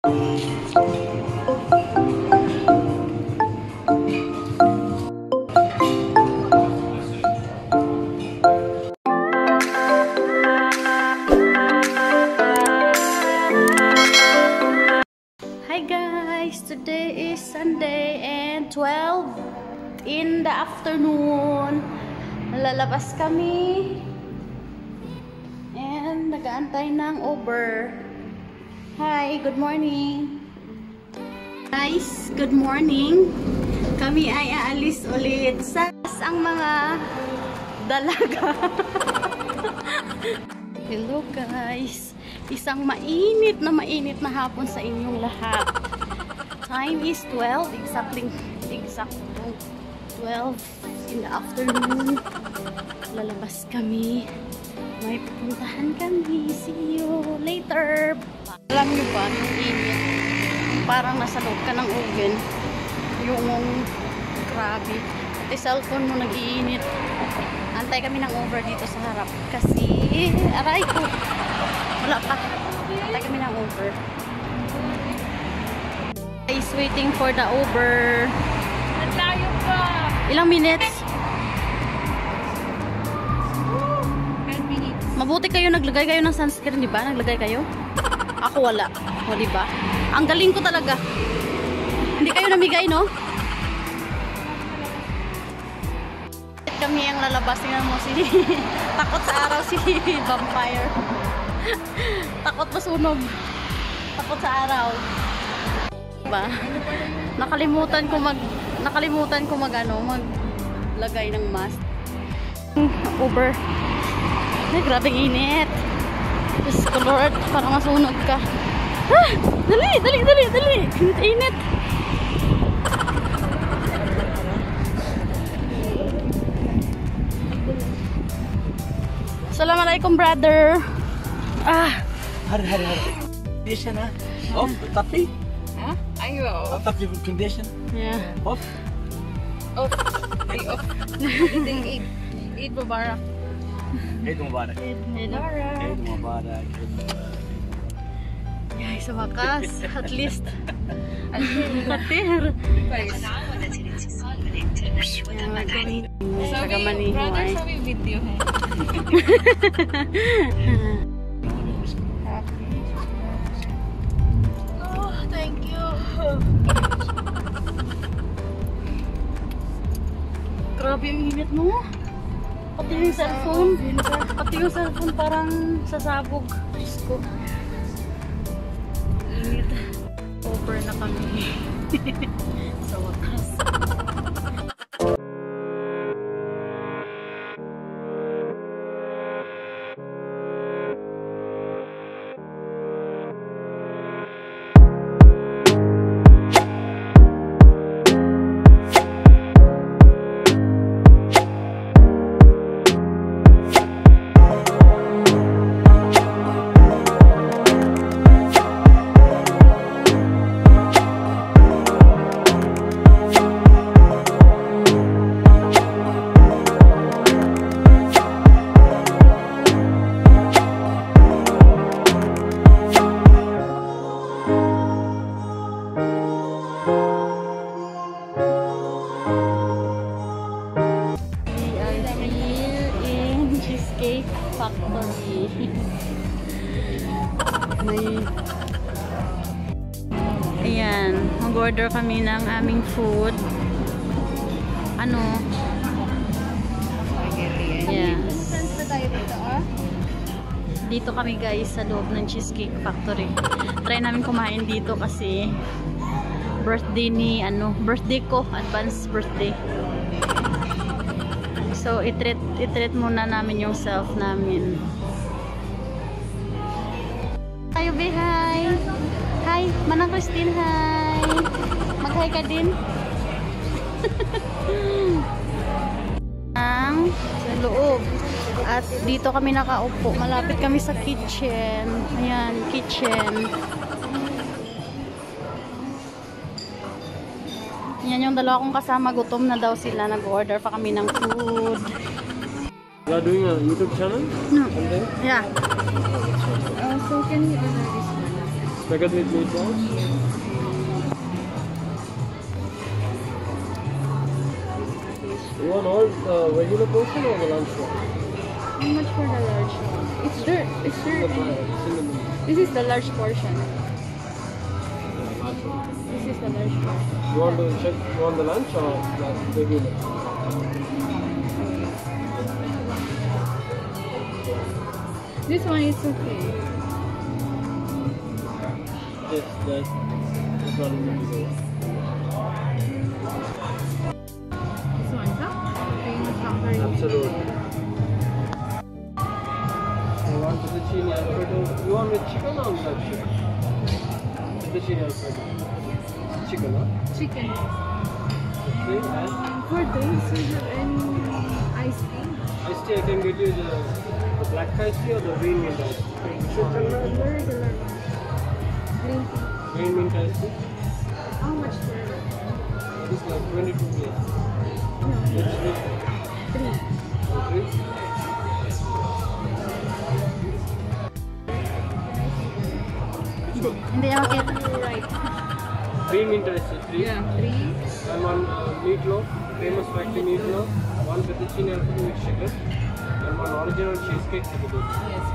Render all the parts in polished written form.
Hi guys, today is Sunday and 12 in the afternoon. Lalabas kami and nag-aantay ng Uber. Hi, good morning. Guys, good morning. Kami ay aalis ulit sa ang mga dalaga. Hello guys. Isang mainit na hapon sa inyong lahat. Time is 12, exactly 12 in the afternoon. Lalabas kami. May pupuntahan kami. See you later. Alam niyo ba, yung init. Parang nasa loob ka ng oven. Yung grabe. Pati cellphone mo nag-iinit. Antay kami ng Uber dito sa harap. Kasi, aray ko. Wala pa. Antay kami ng Uber. Guys, waiting for the Uber. Naglayo pa. Ilang minutes? 10 minutes. Mabuti kayo, naglagay kayo ng sunscreen, di ba? Naglagay kayo? Ako wala. O, di ba? Ang galing ko talaga. Hindi kayo namigay, no? Kami ang lalabas. Tingnan mo si takot sa araw si vampire. Takot masunog. Takot sa araw. Diba? Nakalimutan ko maglagay ng mask. Uber. Ay, grabing init. Diyos ko Lord, parang masunog ka. Ah! Dali! Init. Assalamualaikum brother. Hari. Condition ha? Off, tapi? Ha? Ayo. Tapi condition? Yeah. Off? Off. Ay, off. Eid Mubarak. Eid Mubarak. Eid Mubarak. Yay, sa wakas. At least. Hatir. Brother, sabi video hai. Oh, thank you. Grabe yung init mo. Pati yung cellphone parang sasabog. Diyos ko. Init. Over na kami. Sa wakas. Factory. Ayan, mag-order kami ng aming food. Ano? Yes. Dito kami guys sa loob ng Cheesecake Factory. Try namin kumain dito kasi birthday birthday ko, advance birthday. So, i-treat muna namin yung self namin. Tayo, be, hi! Hi! Manang Christine, hi! Mag-hi ka din? Sa loob. At dito kami nakaupo. Malapit kami sa kitchen. Ayan, kitchen. Yan yung dalawa kong kasama, gutom na daw sila. Nag-order pa kami ng food. You are doing a YouTube channel? No. Something? Yeah. So can you order this one? Spaghetti with meatballs? You want all the regular portion or the lunch one? How much for the large one? It's there. It's there. This is the large portion. This is the large portion. You want to check, you want the lunch or the regular? This one is okay. Yes, that's one will be good. This one, huh? Very Absolutely. You want fettuccine alfredo? You want with chicken or without chicken? Fettuccine alfredo. Chicken, huh? chicken. Okay, and For those who have any iced tea, iced tea I can get you the black iced tea or the green mint iced tea? the regular one. Green tea. Green mint iced tea? How much for it? This is like 22 days. No, Which week? 3. Three? Hindi niya makita. Right. Green mint iced tea, three. Yeah, 3. And one meatloaf, famous factory meatloaf, one fettuccine alfredo with chicken, and one original cheesecake with the Yes.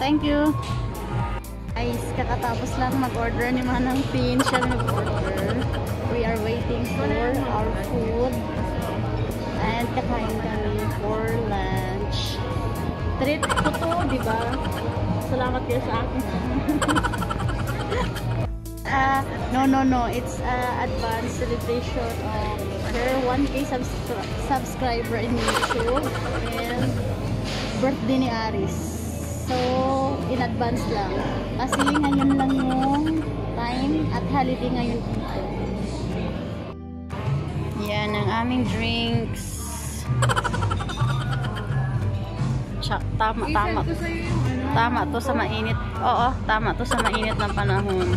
Thank you. Guys, kakatapos lang mag-order ni Manang Pin. Siya nag-order. We are waiting for our food. And kakain kami for lunch. Treat ko to, di ba? Salamat kayo sa akin. No. It's advanced celebration of her 1K subscriber in YouTube and birthday ni Aris. So, in advance lang. Kasi ngayon lang yung time at holiday ngayon dito. Yan ang aming drinks. Tama. Isend ko sa'yo yung ano. Tama to sa mainit. Oo, tama to sa mainit ng panahon.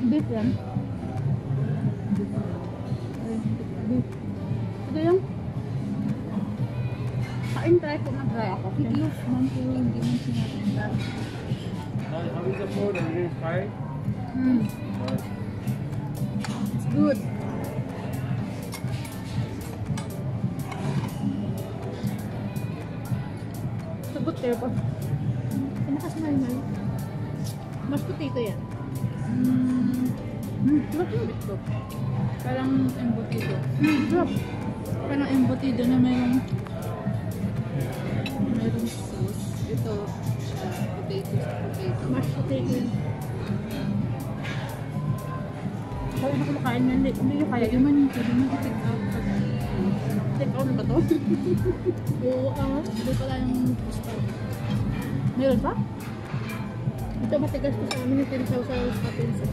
Beef yan. Beef. Ito yung kain try ko mag-try ako. Beef man po hindi mo sinatanda. How is the food? Everything's fine? It's good. potato. Ano kasi may mashed potato yan. Sarap yung bitlog. Parang embutido. Sarap. Parang embutido na merong sauce. Ito, potato. Mashed potato yan. Kaya na kumakain na. Hindi yung kaya. Pwede man i-take out. Take out na ba to? Oo, doon pala yung gusto. Meron pa? Ito matigas ko sa amin yung tinsaw sa pinsa.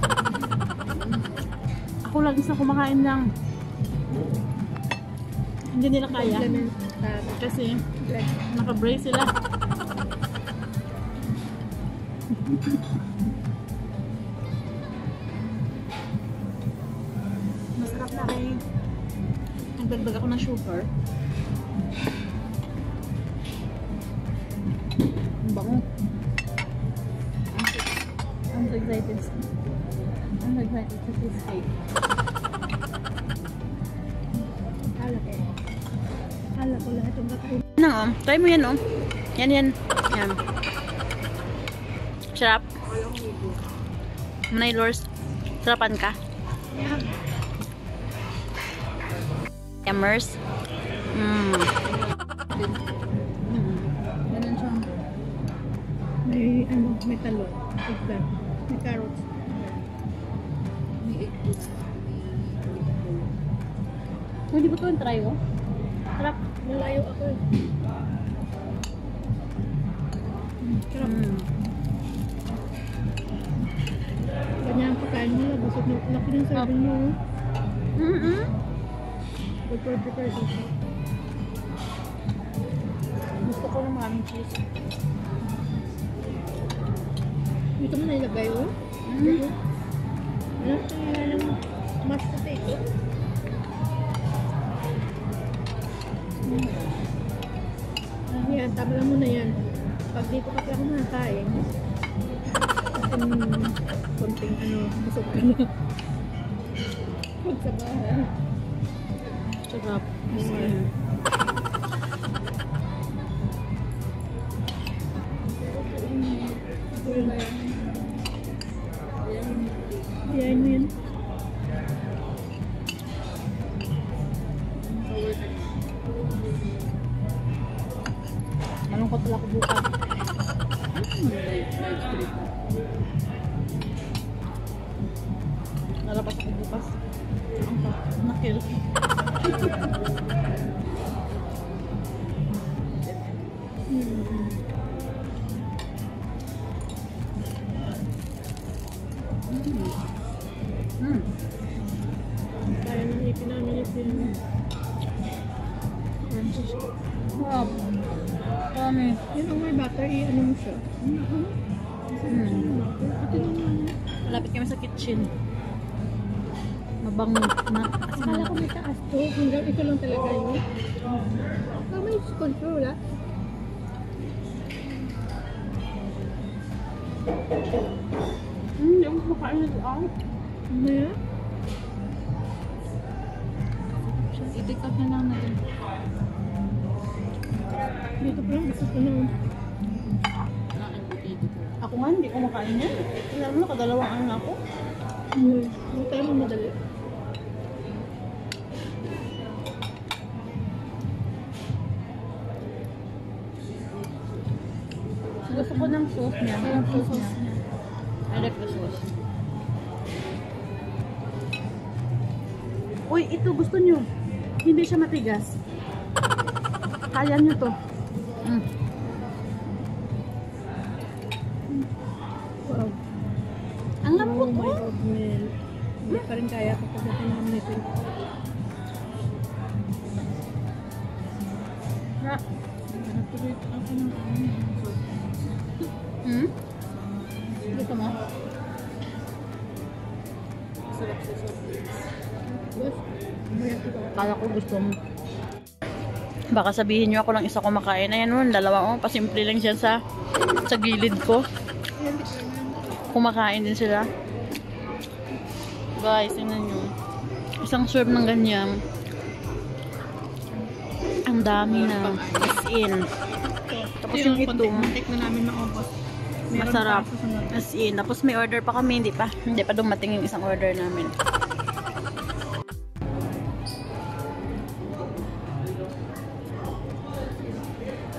Ako lang isa kumakain lang. Hindi nila kaya. Complement. Kasi naka-brace sila. Masarap na kay nagdagdag ako ng sugar. Ang bango. I'm so excited. I'm so excited to this cake. Kala ko lahat yung kakain. Ano, try mo yan, oh. Yan. Yan. Sarap. Manay Lors, sarapan ka. Yeah. Yammers. Ganun siya. May may talong. Eggplant. May carrots. May eggplant. Hindi ba ito yung try, oh? Sarap. Malayo ako eh. Sarap. Ganyan ang pagkain mo. Busog na. Laki ng serving mo. Prepare siya. Gusto ko ng maraming cheese. Dito mo na ilagay, oh. Ano kaya ng mashed potato? Yan, tama lang muna yan. Pag dito kasi ako nakakain, konting busog ka na. Pag sa bahay. Sarap. Yan yun. Malungkot pala ako bukas. Nalabas ako bukas. Nakil. Kaya nang ipinamilit din. Wow. Kami. Yun ang may butter, i-ano mo siya. Malapit kami sa kitchen. Mabango na. Akala ko may taas to. Hanggang ito lang talaga yun. May control, wala? Hindi ako kumakain na doon. Ano yan? I-take out na lang natin. Dito pa lang, gusto ko na. Ako nga, hindi ko makain yan. Alam mo, nakadalawang ano na ako. Hindi tayo mo madali. Gusto ko ng sauce niya. Yung sauce niya. I like the sauce. Uy, ito gusto nyo. Hindi siya matigas. Kaya nyo to. Wow. Ang lambot Oh mo. my God, Mel. Hindi pa rin kaya kapag natin nito. Na. Natuloy ako ng Gusto mo? sarap sa sauce. Yes. Mayat ito. Kala ko gusto mo. Baka sabihin nyo ako lang isa kumakain. Ayan mo, dalawa ko. Pasimple lang siya sa gilid ko. Kumakain din sila. Guys, tingnan nyo. Isang serve ng ganyan. Ang dami na. As in. Tapos yung ito, muntik na namin maubos. Meron masarap. pa susunod. As in, tapos may order pa kami, hindi pa dumating yung isang order namin.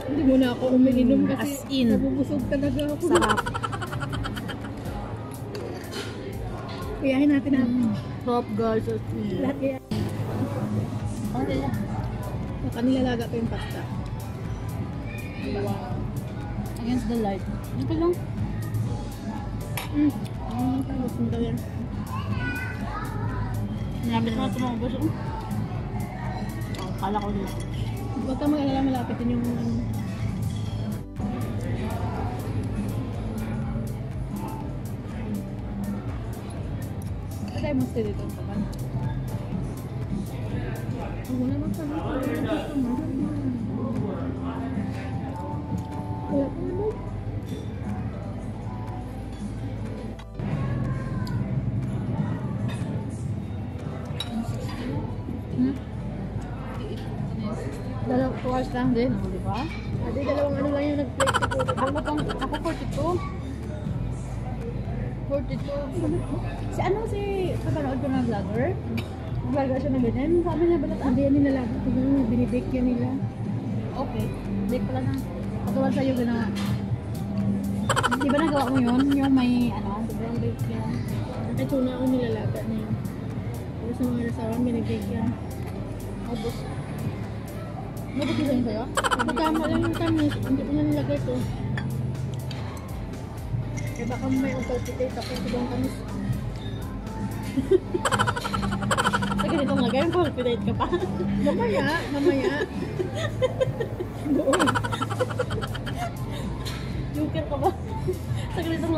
Hindi muna ako umiinom kasi As in. nabubusog talaga ako. Sarap. Kayahin natin ang Sarap guys, as in. lahat kaya. Okay lang. Nakanilalaga ko yung pasta. Wow. Against the light. Ito lang. Tapos nito yan. Nilabit na ito mga boss. Kala ko dito. Huwag kang mag-alala, malapitin yung Patay mo stay dito pa ba? Wala naman pa. Wala pa naman. Dalawang 2 hours lang din, di ba? Adi, dalawang ano lang yung nag-plate ko. Ako 42. 42. Si ano si kapanood ko na vlogger? Vlogger siya na ganyan. Sabi niya balat Hindi yan nilalaga ko doon. Binibake yan nila. okay. Bake pala na. Katulad sa'yo ginawa. Di ba nagawa mo yun? Yung may ano, sobrang bake yan. Ay, tuna ako nilalaga na yun. Tapos sa mga nasawan, binibake yan. Ubus. Nabukis yun sa'yo? Magkama lang yung tamis. Hindi ko na nilagay to. Kaya baka may unsalpitate ako sa buong tamis. Sa ganitong lagay, palpitate ka pa. Mamaya. Doon. Joker ka ba? Sa ganitong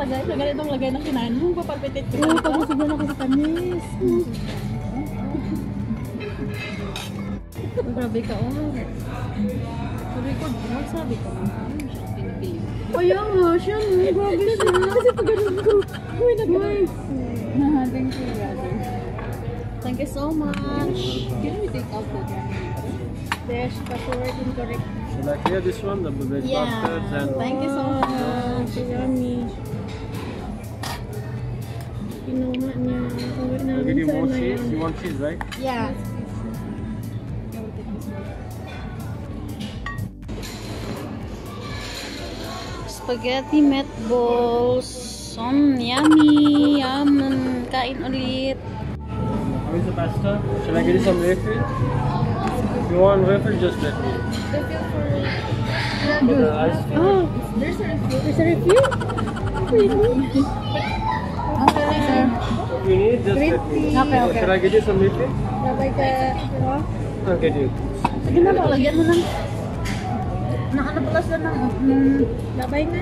lagay ng kinain mo, papalpitate ka Oo, pa. pag-usog na ako sa tamis. Grabe ka, oh. Sabi ko, sabi ko. Kaya nga, siya no. Grabe siya. Kasi pag ganun ko. Uy, nag-uy. Thank you, brother. Thank you so much. Can we take out the Dash, password incorrect. Should I clear this one? The veg Yeah. bastards and Thank you so much. Yummy. Kinuha niya. Uwi I'll namin give you more sana cheese. yan. You want cheese, right? Yeah. Spaghetti meatballs. Yummy. Yum. Kain ulit. How is the pasta? Shall I get you some refill? If you want refill, just let me. For the ice cream. Oh, there's a review. There's a review? Really? Okay, sir. If you need, just let me. Okay, okay. Shall I get you some refill? Labay ka. I'll get you. Sige na, lagyan mo ng nakanapulas na ng Labay na.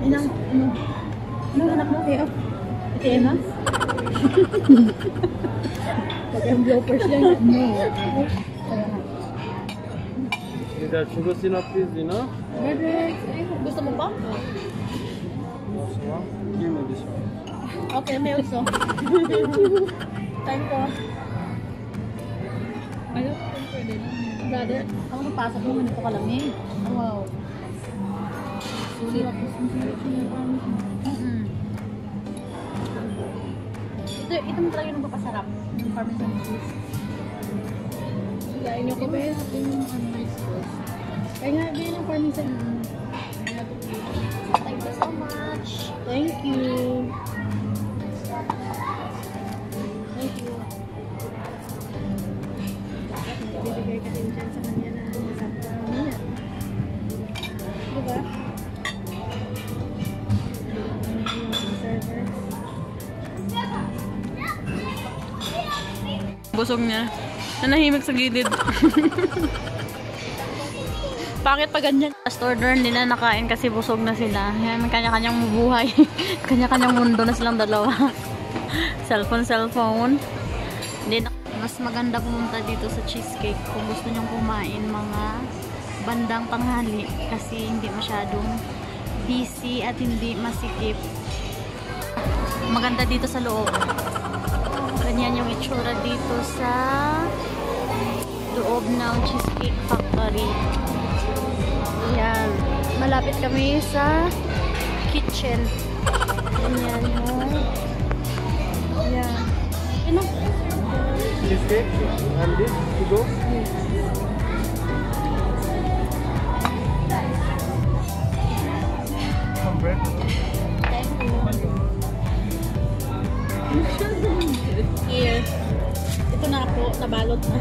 inang anong anak mo? Ito na? Pag ang bloopers yan. Is that sugar syrup is enough? Gusto mo pa? Give me this one. Okay, may uso. Time ko. Ayaw ko kung pwede lang. Brother, ako napasok mo, ganito ka lang eh. Wow. Sulit. Ito mo talaga yung napapasarap. Yung parmesan cheese. Kaya inyo ko ba yun? Kaya nga ba yun ang parmesan? Thank you so much. Thank you. Thank you. Dapat magbibigay ka din dyan sa kanya na masarap na niya. Diba? Server. Busog niya. Nanahimik sa gilid. Bakit pa ganyan? Last order nila nakain kasi busog na sila. Yan, kanya-kanyang buhay. Kanya-kanyang mundo na silang dalawa. Cellphone. Hindi na. Mas maganda pumunta dito sa cheesecake kung gusto nyong kumain mga bandang tanghali kasi hindi masyadong busy at hindi masikip. Maganda dito sa loob. Ganyan yung itsura dito sa loob ng Cheesecake Factory. Yan. Malapit kami sa kitchen. Ganyan. Yan. Yun o. Cheesecake and this to go. Some bread. Here. Ito na po, nabalot na.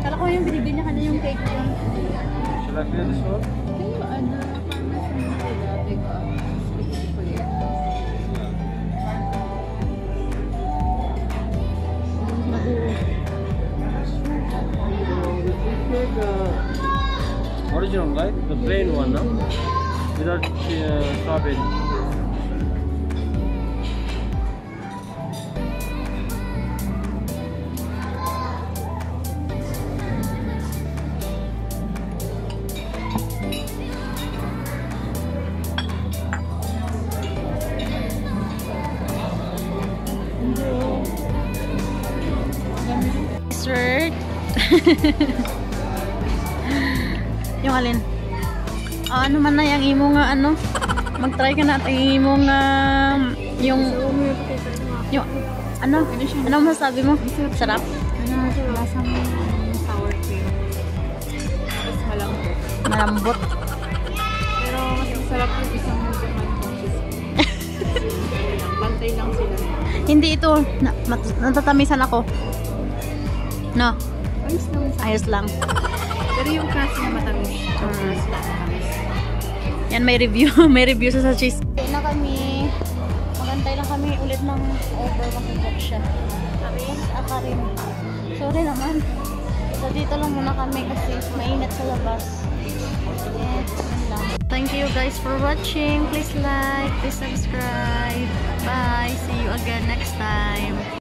Kala ko yung binibili niya kanina yung cake niya. Shall I clear this one? The cheesecake, original, right? The plain one, no? Without strawberry. Dessert. Yung alin? Ano man na yung imo nga ano? Mag-try ka natin imo nga yung ano? Ano masabi mo? Sarap? Lasang sour cream. Tapos malambot. Malambot. Pero mas masarap yung isang tomato cheesecake. Pantay lang sila. Hindi ito. Natatamisan ako. No? Ayos lang. Ayos lang. Pero yung kasi na matamis. Yan, may review. May review sa cheese. Kaya na kami. Magantay lang kami ulit ng over makikot siya. Karin. Sorry naman. So, dito lang muna kami kasi mainit sa labas. Yes, yun lang. Thank you guys for watching. Please like, please subscribe. Bye. See you again next time.